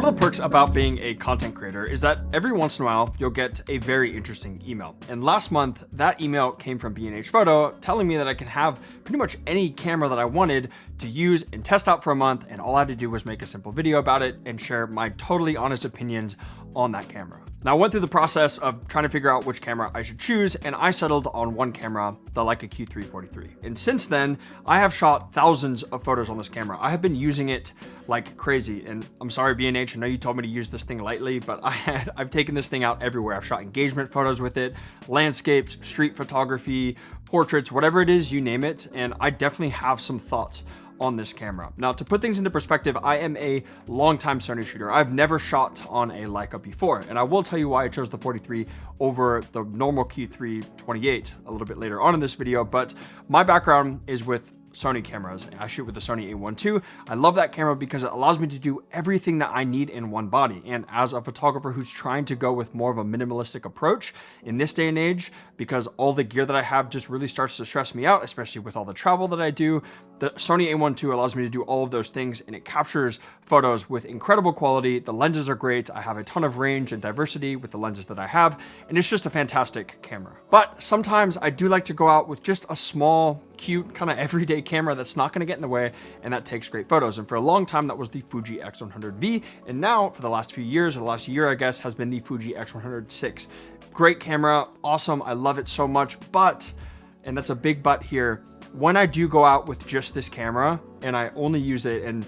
One of the perks about being a content creator is that every once in a while you'll get a very interesting email. And last month, that email came from B&H Photo telling me that I can have pretty much any camera that I wanted to use and test out for a month, and all I had to do was make a simple video about it and share my totally honest opinions on that camera. Now, I went through the process of trying to figure out which camera I should choose, and I settled on one camera, the Leica Q3 43. And since then, I have shot thousands of photos on this camera. I have been using it like crazy, and I'm sorry, B&H, I know you told me to use this thing lightly, but I've taken this thing out everywhere. I've shot engagement photos with it, landscapes, street photography, portraits, whatever it is, you name it, and I definitely have some thoughts on this camera. Now, to put things into perspective, I am a longtime Sony shooter. I've never shot on a Leica before, and I will tell you why I chose the 43 over the normal Q3 28 a little bit later on in this video, but my background is with Sony cameras. I shoot with the Sony A1 II. I love that camera because it allows me to do everything that I need in one body. And as a photographer who's trying to go with more of a minimalistic approach in this day and age, because all the gear that I have just really starts to stress me out, especially with all the travel that I do, the Sony A1 II allows me to do all of those things, and it captures photos with incredible quality. The lenses are great. I have a ton of range and diversity with the lenses that I have, and it's just a fantastic camera. But sometimes I do like to go out with just a small, cute, kind of everyday camera that's not going to get in the way and that takes great photos. And for a long time, that was the Fuji X100V. And now for the last few years, or the last year, I guess, has been the Fuji X100VI. Great camera, awesome. I love it so much. But, and that's a big but here, when I do go out with just this camera and I only use it, and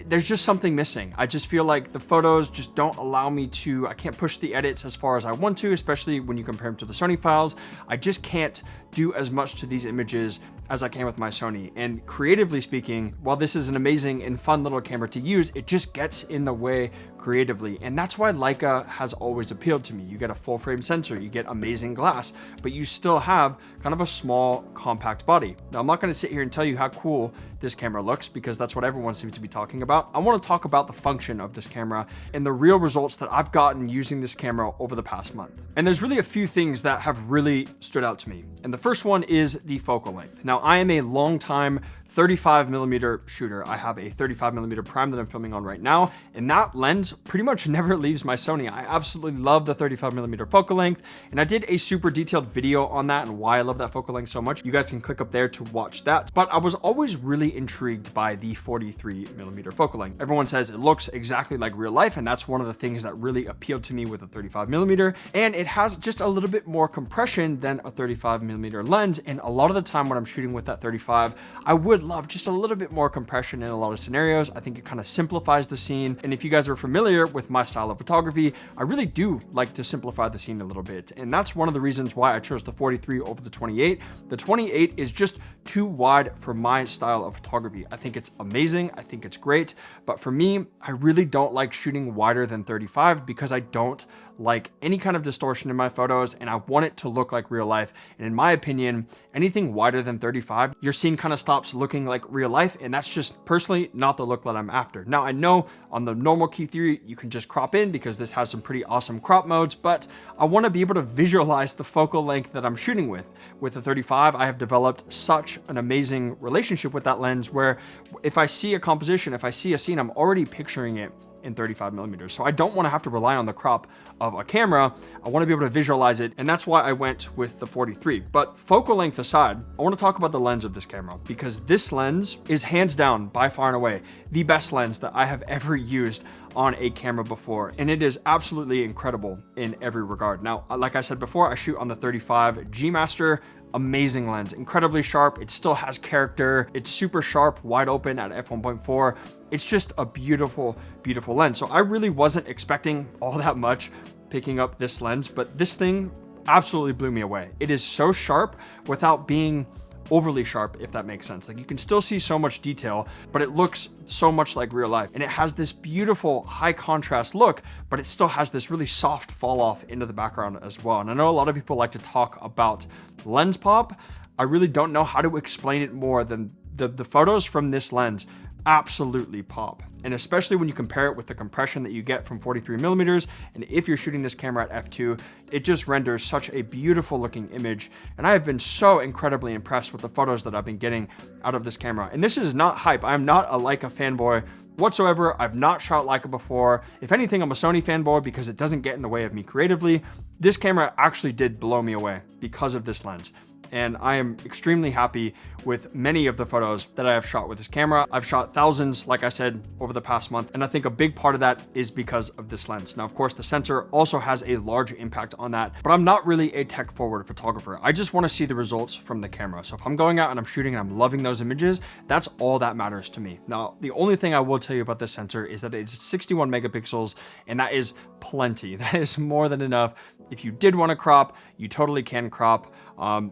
there's just something missing. I just feel like the photos just don't allow me to, I can't push the edits as far as I want to, especially when you compare them to the Sony files. I just can't do as much to these images as I can with my Sony. And creatively speaking, while this is an amazing and fun little camera to use, it just gets in the way creatively. And that's why Leica has always appealed to me. You get a full frame sensor, you get amazing glass, but you still have kind of a small, compact body. Now, I'm not gonna sit here and tell you how cool this camera looks because that's what everyone seems to be talking about. I wanna talk about the function of this camera and the real results that I've gotten using this camera over the past month. And there's really a few things that have really stood out to me. And the first one is the focal length. Now, I am a long-time 35mm shooter. I have a 35mm prime that I'm filming on right now, and that lens pretty much never leaves my Sony. I absolutely love the 35mm focal length, and I did a super detailed video on that and why I love that focal length so much. You guys can click up there to watch that. But I was always really intrigued by the 43mm focal length. Everyone says it looks exactly like real life, and that's one of the things that really appealed to me with a 35mm, and it has just a little bit more compression than a 35mm lens. And a lot of the time when I'm shooting with that 35, I would love just a little bit more compression in a lot of scenarios. I think it kind of simplifies the scene. And if you guys are familiar with my style of photography, I really do like to simplify the scene a little bit. And that's one of the reasons why I chose the 43 over the 28. The 28 is just too wide for my style of photography. I think it's amazing. I think it's great. But for me, I really don't like shooting wider than 35 because I don't like any kind of distortion in my photos, and I want it to look like real life. And in my opinion, anything wider than 35, your scene kind of stops looking like real life, and that's just personally not the look that I'm after. Now, I know on the normal Q3, you can just crop in because this has some pretty awesome crop modes, but I want to be able to visualize the focal length that I'm shooting with. With the 35, I have developed such an amazing relationship with that lens where if I see a composition, if I see a scene, I'm already picturing it in 35mm. So I don't want to have to rely on the crop of a camera. I want to be able to visualize it, and that's why I went with the 43. But focal length aside, I want to talk about the lens of this camera because this lens is hands down, by far and away, the best lens that I have ever used on a camera before, and it is absolutely incredible in every regard. Now, like I said before, I shoot on the 35 G Master. Amazing lens, incredibly sharp. It still has character. It's super sharp, wide open at f1.4. It's just a beautiful, beautiful lens. So I really wasn't expecting all that much picking up this lens, but this thing absolutely blew me away. It is so sharp without being overly sharp, if that makes sense. Like, you can still see so much detail, but it looks so much like real life. And it has this beautiful high contrast look, but it still has this really soft fall off into the background as well. And I know a lot of people like to talk about lens pop. I really don't know how to explain it more than the photos from this lens absolutely pop. And especially when you compare it with the compression that you get from 43mm, and if you're shooting this camera at f2, it just renders such a beautiful looking image. And I have been so incredibly impressed with the photos that I've been getting out of this camera. And this is not hype. I'm not a Leica fanboy whatsoever. I've not shot Leica before. If anything, I'm a Sony fanboy because it doesn't get in the way of me creatively. This camera actually did blow me away because of this lens. And I am extremely happy with many of the photos that I have shot with this camera. I've shot thousands, like I said, over the past month, and I think a big part of that is because of this lens. Now, of course, the sensor also has a large impact on that, but I'm not really a tech-forward photographer. I just want to see the results from the camera. So if I'm going out and I'm shooting and I'm loving those images, that's all that matters to me. Now, the only thing I will tell you about this sensor is that it's 61 megapixels, and that is plenty. That is more than enough. If you did want to crop, you totally can crop.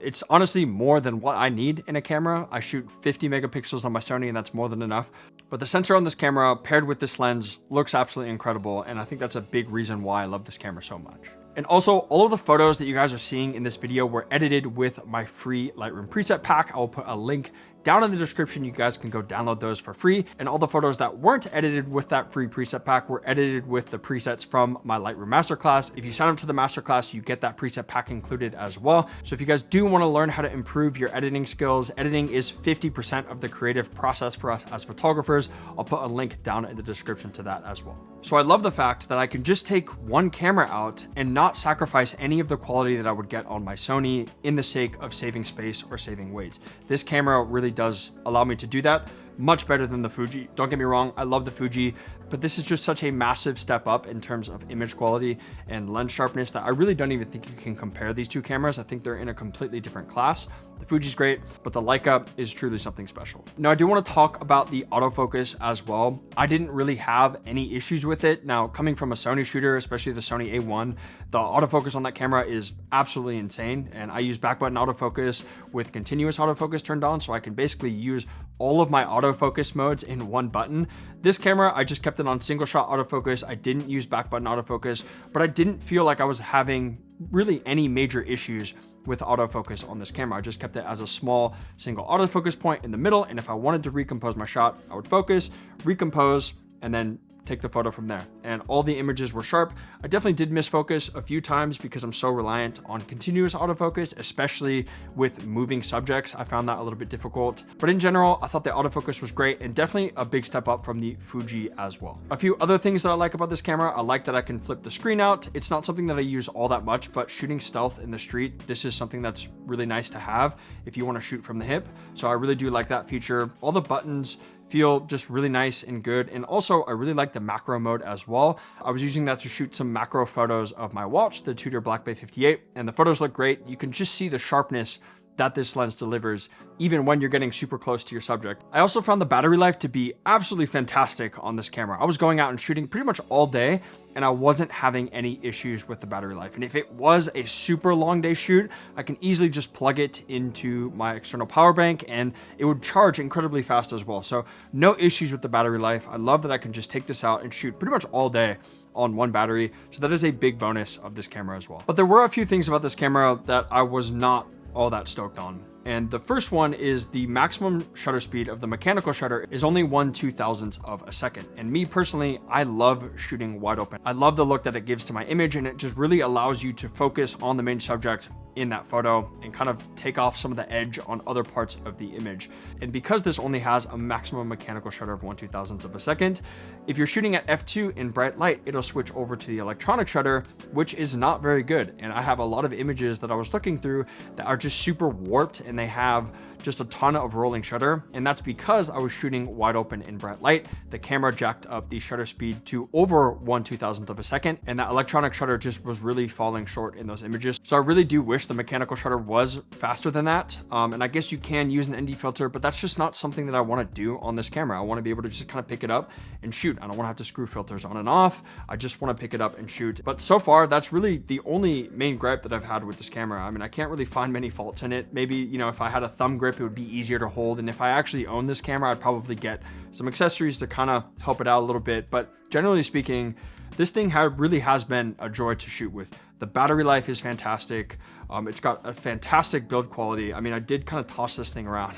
It's honestly more than what I need in a camera. I shoot 50 megapixels on my Sony, and that's more than enough. But the sensor on this camera paired with this lens looks absolutely incredible, and I think that's a big reason why I love this camera so much. And also, all of the photos that you guys are seeing in this video were edited with my free Lightroom preset pack. I will put a link down in the description. You guys can go download those for free. And all the photos that weren't edited with that free preset pack were edited with the presets from my Lightroom masterclass. If you sign up to the masterclass, you get that preset pack included as well. So if you guys do want to learn how to improve your editing skills, editing is 50% of the creative process for us as photographers. I'll put a link down in the description to that as well. So I love the fact that I can just take one camera out and not sacrifice any of the quality that I would get on my Sony in the sake of saving space or saving weight. This camera really does allow me to do that much better than the Fuji. Don't get me wrong, I love the Fuji, but this is just such a massive step up in terms of image quality and lens sharpness that I really don't even think you can compare these two cameras. I think they're in a completely different class. The Fuji's great, but the Leica is truly something special. Now, I do want to talk about the autofocus as well. I didn't really have any issues with it. Now, coming from a Sony shooter, especially the Sony A1, the autofocus on that camera is absolutely insane. And I use back button autofocus with continuous autofocus turned on, so I can basically use all of my autofocus modes in one button. This camera, I just kept it on single shot autofocus. I didn't use back button autofocus, but I didn't feel like I was having really any major issues with autofocus on this camera. I just kept it as a small single autofocus point in the middle, and if I wanted to recompose my shot, I would focus, recompose, and then take the photo from there. And all the images were sharp. I definitely did miss focus a few times because I'm so reliant on continuous autofocus, especially with moving subjects. I found that a little bit difficult. But in general, I thought the autofocus was great and definitely a big step up from the Fuji as well. A few other things that I like about this camera, I like that I can flip the screen out. It's not something that I use all that much, but shooting stealth in the street, this is something that's really nice to have if you want to shoot from the hip. So I really do like that feature. All the buttons feel just really nice and good. And also I really like the macro mode as well. I was using that to shoot some macro photos of my watch, the Tudor Black Bay 58, and the photos look great. You can just see the sharpness that this lens delivers, even when you're getting super close to your subject. I also found the battery life to be absolutely fantastic on this camera. I was going out and shooting pretty much all day, and I wasn't having any issues with the battery life. And if it was a super long day shoot, I can easily just plug it into my external power bank and it would charge incredibly fast as well. So no issues with the battery life. I love that I can just take this out and shoot pretty much all day on one battery. So that is a big bonus of this camera as well. But there were a few things about this camera that I was not all that stoked on. And the first one is the maximum shutter speed of the mechanical shutter is only 1/2000th of a second. And me personally, I love shooting wide open. I love the look that it gives to my image, and it just really allows you to focus on the main subject in that photo and kind of take off some of the edge on other parts of the image. And because this only has a maximum mechanical shutter of 1/2000th of a second, if you're shooting at f2 in bright light, it'll switch over to the electronic shutter, which is not very good. And I have a lot of images that I was looking through that are just super warped, and they have just a ton of rolling shutter, and that's because I was shooting wide open in bright light. The camera jacked up the shutter speed to over 1/2000th of a second, and that electronic shutter just was really falling short in those images. So I really do wish the mechanical shutter was faster than that. And I guess you can use an ND filter, but that's just not something that I want to do on this camera. I want to be able to just kind of pick it up and shoot. I don't want to have to screw filters on and off. I just want to pick it up and shoot. But so far, that's really the only main gripe that I've had with this camera. I mean, I can't really find many faults in it. Maybe, you know, if I had a thumb grip, it would be easier to hold. And if I actually owned this camera, I'd probably get some accessories to kind of help it out a little bit. But generally speaking, this thing really has been a joy to shoot with. The battery life is fantastic. It's got a fantastic build quality. I mean, I did kind of toss this thing around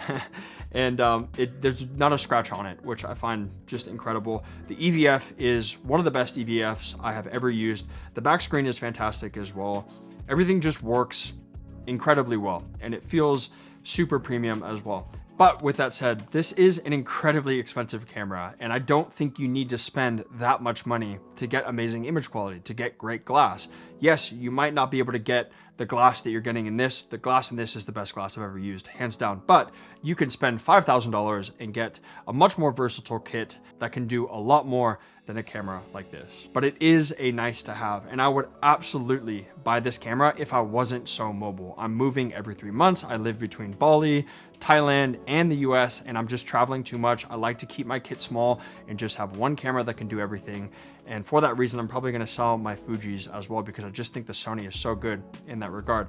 and there's not a scratch on it, which I find just incredible. The EVF is one of the best EVFs I have ever used. The back screen is fantastic as well. Everything just works incredibly well, and it feels super premium as well. But with that said, this is an incredibly expensive camera, and I don't think you need to spend that much money to get amazing image quality, to get great glass. Yes, you might not be able to get the glass that you're getting in this. The glass in this is the best glass I've ever used, hands down. But you can spend $5,000 and get a much more versatile kit that can do a lot more than a camera like this. But it is a nice to have, and I would absolutely buy this camera if I wasn't so mobile. I'm moving every 3 months. I live between Bali, Thailand, and the US, and I'm just traveling too much. I like to keep my kit small and just have one camera that can do everything. And for that reason, I'm probably gonna sell my Fujis as well, because I just think the Sony is so good in that regard.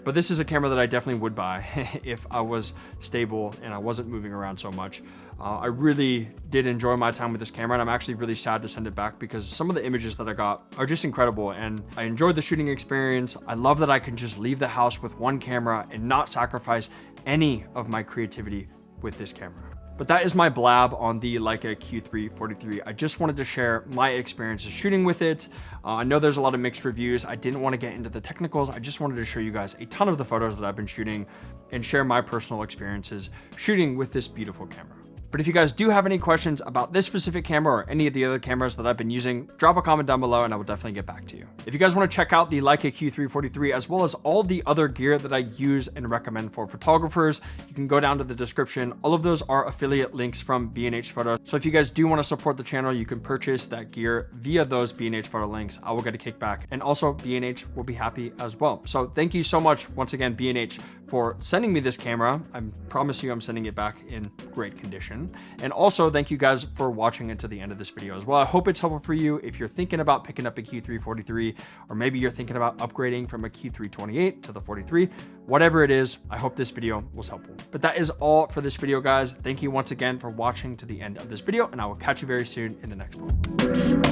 But this is a camera that I definitely would buy if I was stable and I wasn't moving around so much. I really did enjoy my time with this camera, and I'm actually really sad to send it back because some of the images that I got are just incredible, and I enjoyed the shooting experience. I love that I can just leave the house with one camera and not sacrifice any of my creativity with this camera. But that is my blab on the Leica Q3 43. I just wanted to share my experiences shooting with it. I know there's a lot of mixed reviews. I didn't want to get into the technicals. I just wanted to show you guys a ton of the photos that I've been shooting and share my personal experiences shooting with this beautiful camera. But if you guys do have any questions about this specific camera or any of the other cameras that I've been using, drop a comment down below and I will definitely get back to you. If you guys want to check out the Leica Q3 43 as well as all the other gear that I use and recommend for photographers, you can go down to the description. All of those are affiliate links from B&H Photo. So if you guys do want to support the channel, you can purchase that gear via those B&H Photo links. I will get a kickback, and also B&H will be happy as well. So thank you so much once again, B&H, for sending me this camera. I promise you I'm sending it back in great condition. And also thank you guys for watching until the end of this video as well. I hope it's helpful for you if you're thinking about picking up a Q3 43, or maybe you're thinking about upgrading from a Q3 28 to the 43. Whatever it is, I hope this video was helpful. But that is all for this video, guys. Thank you once again for watching to the end of this video, and I will catch you very soon in the next one.